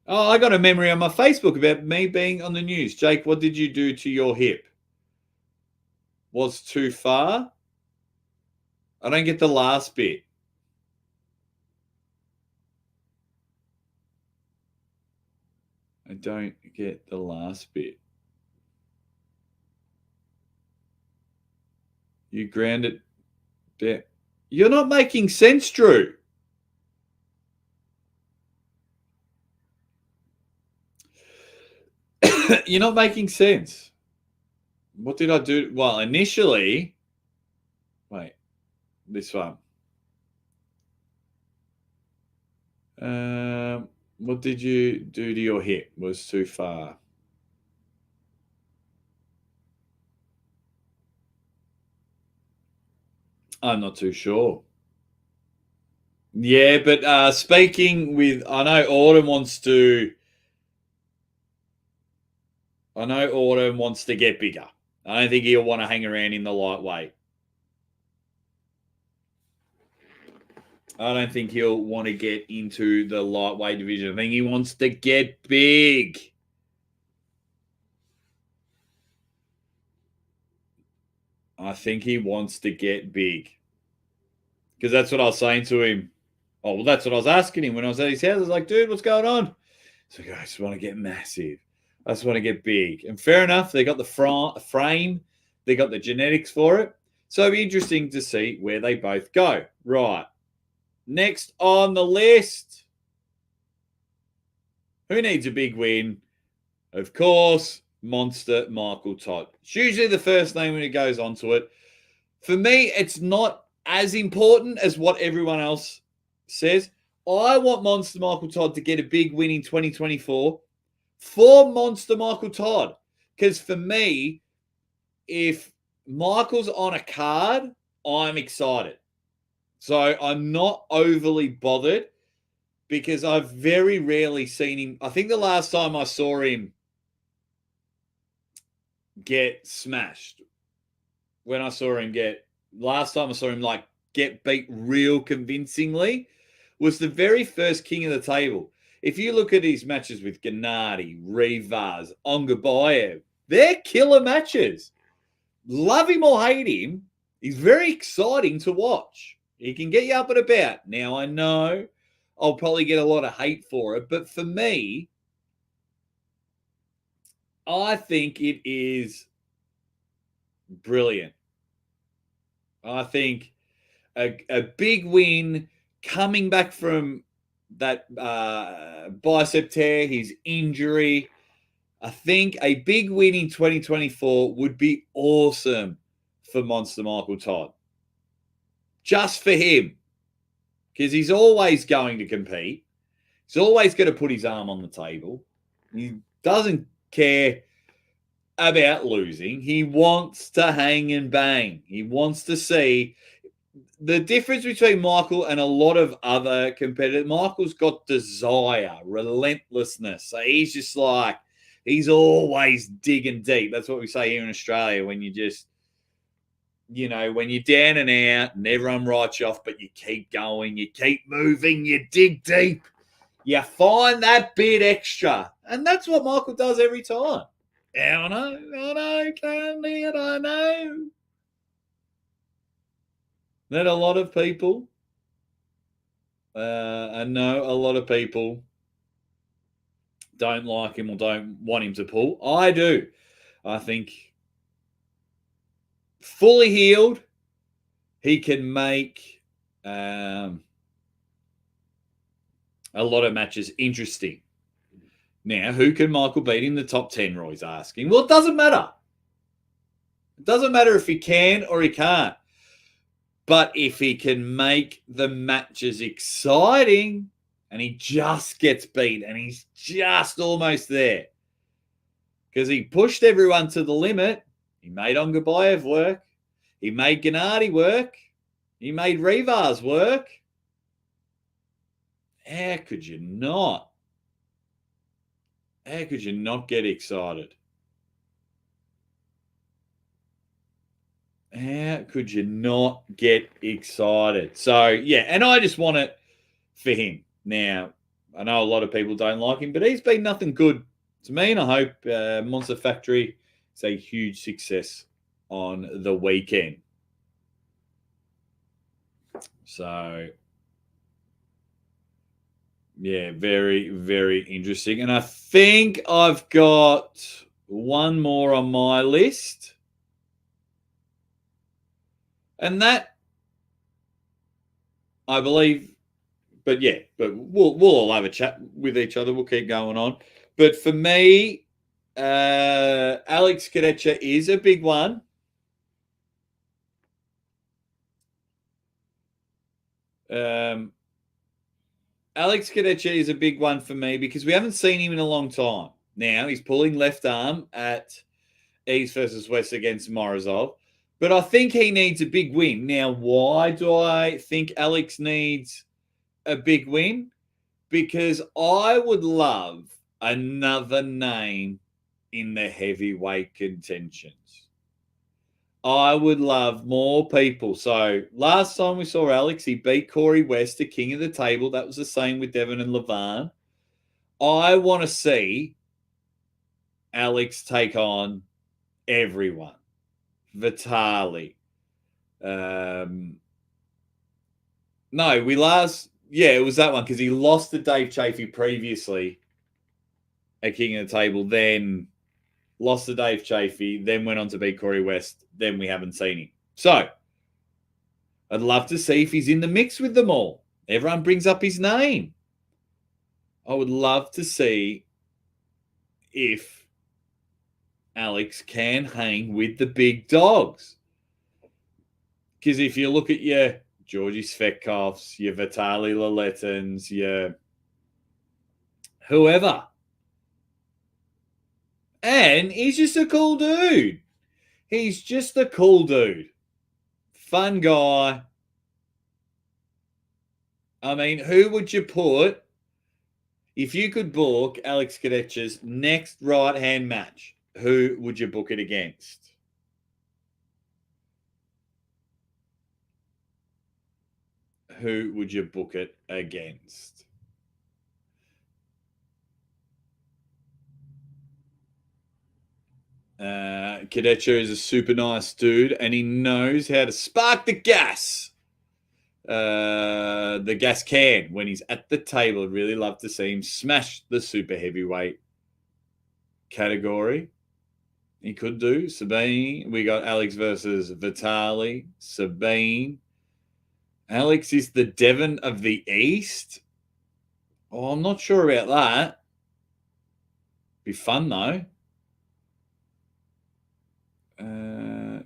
Oh, I got a memory on my Facebook about me being on the news. Jake, what did you do to your hip? Was too far? I don't get the last bit. I don't get the last bit. You ground it down. You're not making sense, Drew. You're not making sense. What did I do? Well, initially, wait, this one. What did you do to your hip? Was too far. I'm not too sure. Yeah, but speaking with, I know Autumn wants to get bigger. I don't think he'll want to hang around in the lightweight. I don't think he'll want to get into the lightweight division. I think he wants to get big. I think he wants to get big. Because that's what I was saying to him. Oh, well, that's what I was asking him when I was at his house. I was like, dude, what's going on? So I just want to get massive. I just want to get big. And fair enough, they got the frame. They got the genetics for it. So it'll be interesting to see where they both go. Right. Next on the list. Who needs a big win? Of course, Monster Michael Todd. It's usually the first name when it goes onto it. For me, it's not as important as what everyone else says. I want Monster Michael Todd to get a big win in 2024 for Monster Michael Todd. Because for me, if Michael's on a card, I'm excited. So I'm not overly bothered because I've very rarely seen him. I think the last time I saw him get smashed, last time I saw him like get beat real convincingly, was the very first King of the Table. If you look at his matches with Gennady, Rivas, Ongabayev, they're killer matches. love him or hate him, he's very exciting to watch. He can get you up and about. Now, I know I'll probably get a lot of hate for it, but for me, I think it is brilliant. I think a big win coming back from that bicep tear, his injury. I think a big win in 2024 would be awesome for Monster Michael Todd. Just for him. Because he's always going to compete. He's always going to put his arm on the table. He doesn't care about losing. He wants to hang and bang. He wants to see the difference between Michael and a lot of other competitors. Michael's got desire, relentlessness. So he's just like, he's always digging deep. That's what we say here in Australia when you just, you know, when you're down and out and everyone writes you off, but you keep going, you keep moving, you dig deep, you find that bit extra. And that's what Michael does every time. I know, Candy, I know. That a lot of people, I know a lot of people don't like him or don't want him to pull. I do. I think fully healed, he can make a lot of matches interesting. Now, who can Michael beat in the top 10, Roy's asking? Well, it doesn't matter. It doesn't matter if he can or he can't. But if he can make the matches exciting and he just gets beat and he's just almost there. Because he pushed everyone to the limit. He made Ongabayev work. He made Gennady work. He made Rivas work. How could you not? How could you not get excited? How could you not get excited? So, yeah, and I just want it for him. Now, I know a lot of people don't like him, but he's been nothing good to me, and I hope Monster Factory is a huge success on the weekend. So, yeah, very, very interesting. And I think I've got one more on my list. And that, I believe, but yeah, but we'll all have a chat with each other. We'll keep going on. But for me, Alex Keta is a big one. Alex Keta is a big one for me because we haven't seen him in a long time. Now he's pulling left arm at East versus West against Morozov. But I think he needs a big win. Now, why do I think Alex needs a big win? Because I would love another name in the heavyweight contentions. I would love more people. So last time we saw Alex, he beat Corey West, the king of the table. That was the same with Devin and Levan. I want to see Alex take on everyone. Vitali. No, it was that one because he lost to Dave Chafee previously at King of the Table, then lost to Dave Chafee, then went on to beat Corey West, then we haven't seen him. So, I'd love to see if he's in the mix with them all. Everyone brings up his name. I would love to see if Alex can hang with the big dogs. Because if you look at your Georgie Zvekovs, your Vitaly Leletins, your whoever. And he's just a cool dude. He's just a cool dude. Fun guy. I mean, who would you put if you could book Alex Kadech's next right-hand match? Who would you book it against? Who would you book it against? Keta is a super nice dude, and he knows how to spark the gas. The gas can when he's at the table. I'd really love to see him smash the super heavyweight category. He could do. Sabine. We got Alex versus Vitali. Sabine. Alex is the Devon of the East. Oh, I'm not sure about that. Be fun though.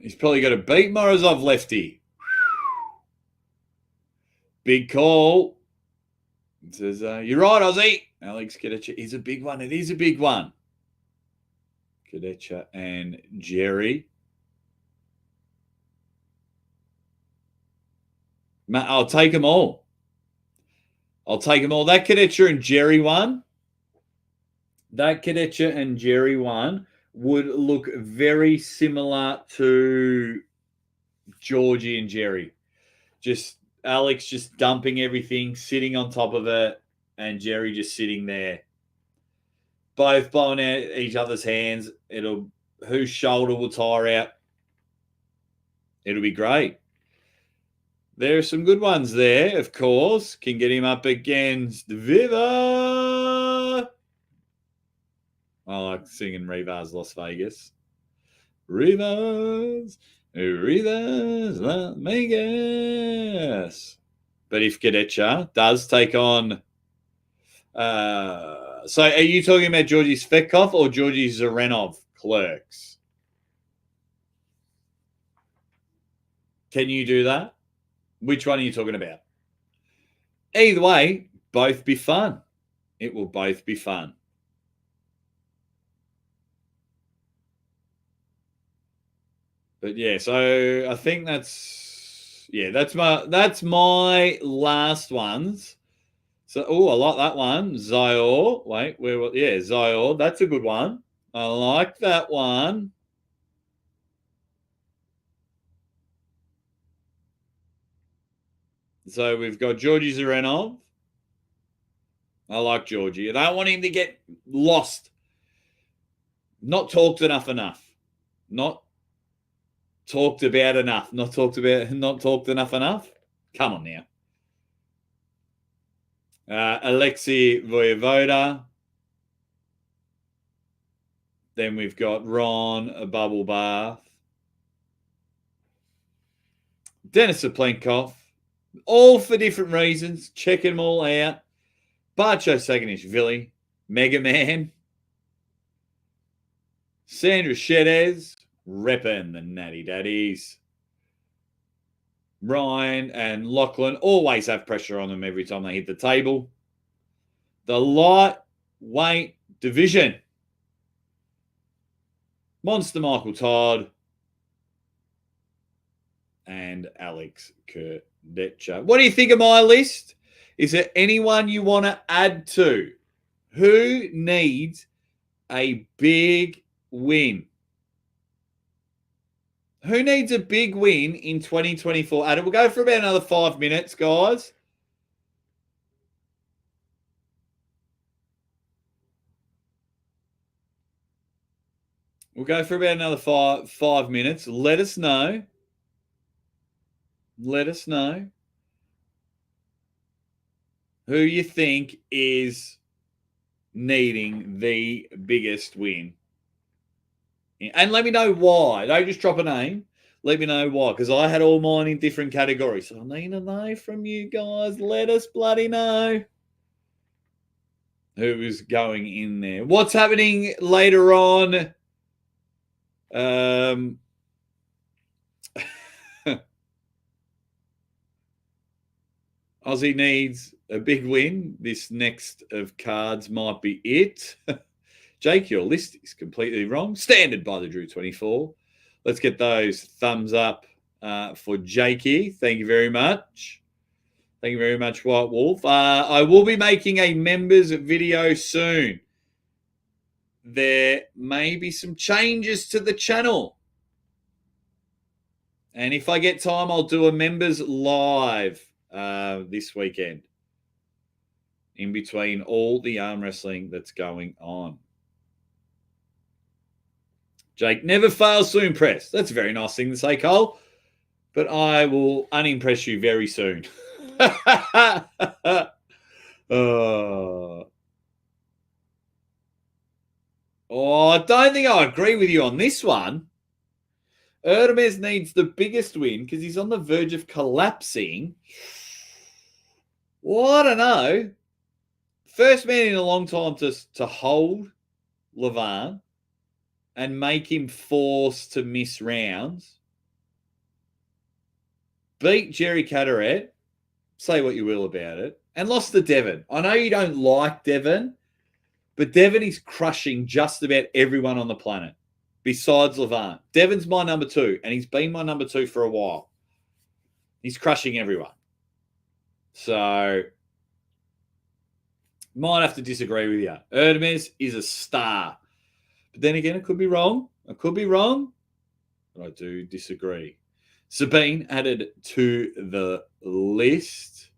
He's probably got to beat Morozov lefty. Big call. It says, you're right, Aussie. Alex Keta is a big one. It is a big one. Keta and Jerry. I'll take them all. I'll take them all. That Keta and Jerry one. That Keta and Jerry one would look very similar to Georgie and Jerry. Just Alex just dumping everything, sitting on top of it, and Jerry just sitting there. Both blowing out each other's hands. Whose shoulder will tire out. It'll be great. There are some good ones there, of course. Can get him up against Viva. I like singing Rivas Las Vegas. Rivas Las Vegas. But if Keta does take on... so are you talking about Georgie Svetkov or Georgie Zenov clerks? Can you do that? Which one are you talking about? Either way, both be fun. It will both be fun. But yeah, so I think that's my last ones. So I like that one. Zayor. Wait, Zayor. That's a good one. I like that one. So we've got Georgie Zenov. I like Georgie. I don't want him to get lost. Not talked enough. Not talked about enough. Not talked enough. Come on now. Alexi Voyevoda. Then we've got Ron, a bubble bath. Denis Saplenkov. All for different reasons. Checking them all out. Barcho Saganishvili. Mega Man. Sandra Shedez. Reppin' the Natty Daddies. Ryan and Lachlan always have pressure on them every time they hit the table. The lightweight division. Monster Michael Todd and Alex Keta. What do you think of my list? Is there anyone you want to add to? Who needs a big win? Who needs a big win in 2024? And we'll go for about another 5 minutes, guys. We'll go for about another 5 minutes. Let us know. Let us know who you think is needing the biggest win. And let me know why. Don't just drop a name. Let me know why. Because I had all mine in different categories. So I need to know from you guys. Let us bloody know who is going in there. What's happening later on? Aussie needs a big win. This next of cards might be it. Jake, your list is completely wrong. Standard by the Drew 24. Let's get those thumbs up for Jakey. Thank you very much. Thank you very much, White Wolf. I will be making a members video soon. There may be some changes to the channel. And if I get time, I'll do a members live this weekend. In between all the arm wrestling that's going on. Jake never fails to impress. That's a very nice thing to say, Cole. But I will unimpress you very soon. Oh, I don't think I agree with you on this one. Erdemes needs the biggest win because he's on the verge of collapsing. Well, I don't know. First man in a long time to hold Levan and make him forced to miss rounds. Beat Jerry Cataret. Say what you will about it. And lost to Devon. I know you don't like Devon, but Devon is crushing just about everyone on the planet besides Levan. Devon's my number 2, and he's been my number 2 for a while. He's crushing everyone. So, might have to disagree with you. Erdemes is a star. But then again, I could be wrong. But I do disagree. Sabine added to the list.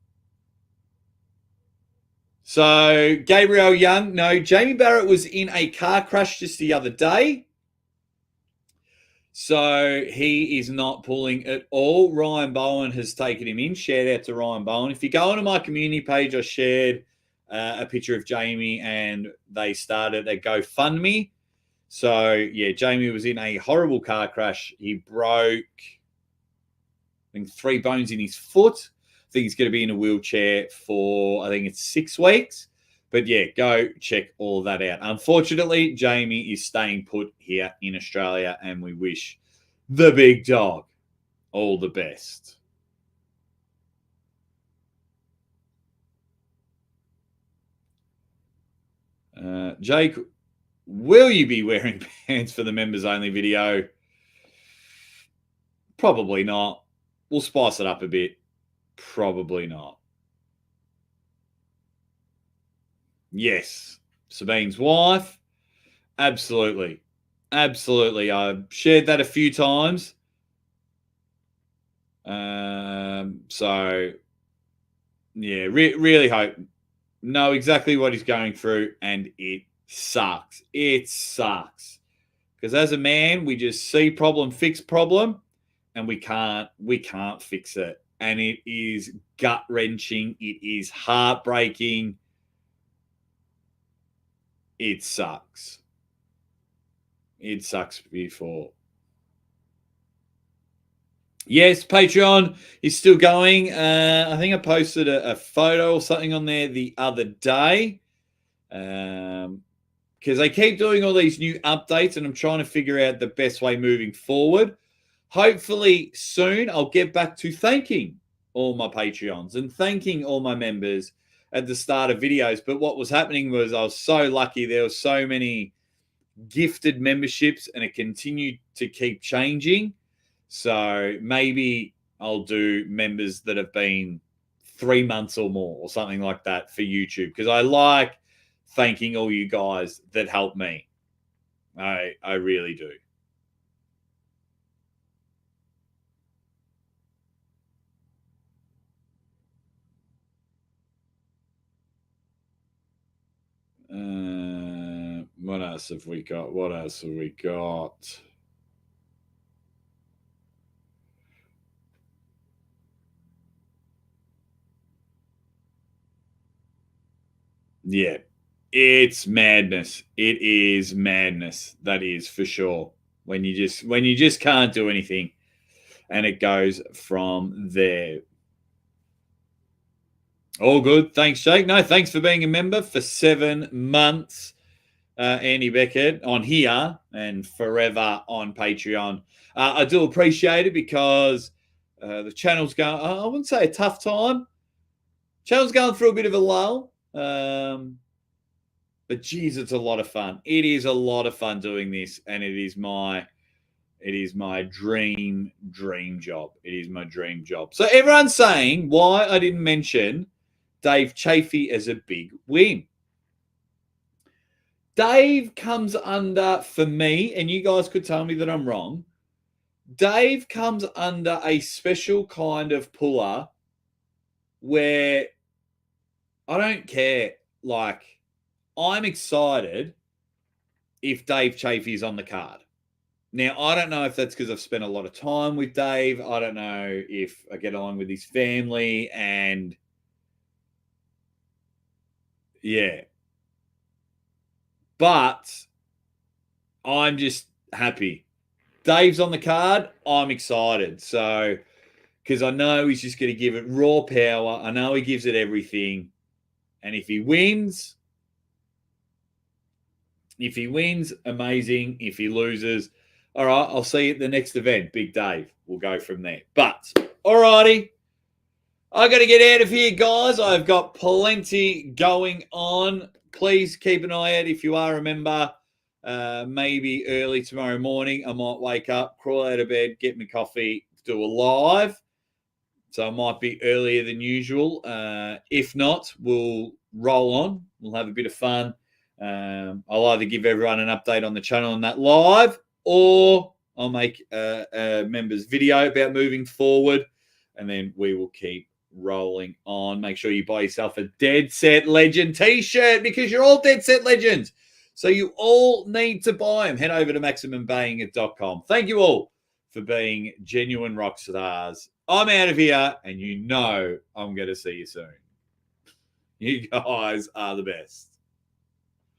So, Gabriel Young, no. Jamie Barrett was in a car crash just the other day. So, he is not pulling at all. Ryan Bowen has taken him in. Shout out to Ryan Bowen. If you go onto my community page, I shared a picture of Jamie and they started a GoFundMe. So, yeah, Jamie was in a horrible car crash. He broke, I think, 3 bones in his foot. I think he's going to be in a wheelchair for, I think it's 6 weeks. But yeah, go check all that out. Unfortunately, Jamie is staying put here in Australia, and we wish the big dog all the best. Jake, will you be wearing pants for the members only video? Probably not. We'll spice it up a bit. Probably not. Yes. Sabine's wife. Absolutely. Absolutely. I've shared that a few times. So, yeah, really hope. Know exactly what he's going through, and it sucks. It sucks. Because as a man, we just see problem, fix problem, and we can't fix it. And it is gut-wrenching. It is heartbreaking. It sucks. It sucks before. Yes, Patreon is still going. I think I posted a photo or something on there the other day. Because they keep doing all these new updates, and I'm trying to figure out the best way moving forward. Hopefully soon I'll get back to thanking all my Patreons and thanking all my members at the start of videos. But what was happening was I was so lucky. There were so many gifted memberships, and it continued to keep changing. So maybe I'll do members that have been 3 months or more or something like that for YouTube, because I like thanking all you guys that help me. I really do. What else have we got? Yeah, it's madness. It is madness. That is for sure. When you just can't do anything, and it goes from there. All good. Thanks, Jake. No, thanks for being a member for 7 months, Andy Beckett, on here and forever on Patreon. I do appreciate it because the channel's going, I wouldn't say a tough time. Channel's going through a bit of a lull. But geez, it's a lot of fun. It is a lot of fun doing this, and it is my dream job. It is my dream job. So everyone's saying why I didn't mention Dave Chafee as a big win. Dave comes under, for me, and you guys could tell me that I'm wrong, Dave comes under a special kind of puller where I don't care. Like, I'm excited if Dave Chafee is on the card. Now, I don't know if that's because I've spent a lot of time with Dave. I don't know if I get along with his family and yeah. But I'm just happy. Dave's on the card. I'm excited. So, because I know he's just going to give it raw power. I know he gives it everything. And if he wins, amazing. If he loses, all right, I'll see you at the next event. Big Dave. We'll go from there. But, all righty. I got to get out of here, guys. I've got plenty going on. Please keep an eye out if you are a member. Maybe early tomorrow morning, I might wake up, crawl out of bed, get my coffee, do a live. So it might be earlier than usual. If not, we'll roll on. We'll have a bit of fun. I'll either give everyone an update on the channel on that live, or I'll make a members video about moving forward, and then we will keep rolling on. Make sure you buy yourself a Dead Set Legend t-shirt, because you're all Dead Set Legends. So you all need to buy them. Head over to MaximumBuying.com. Thank you all for being genuine rock stars. I'm out of here, and you know I'm going to see you soon. You guys are the best.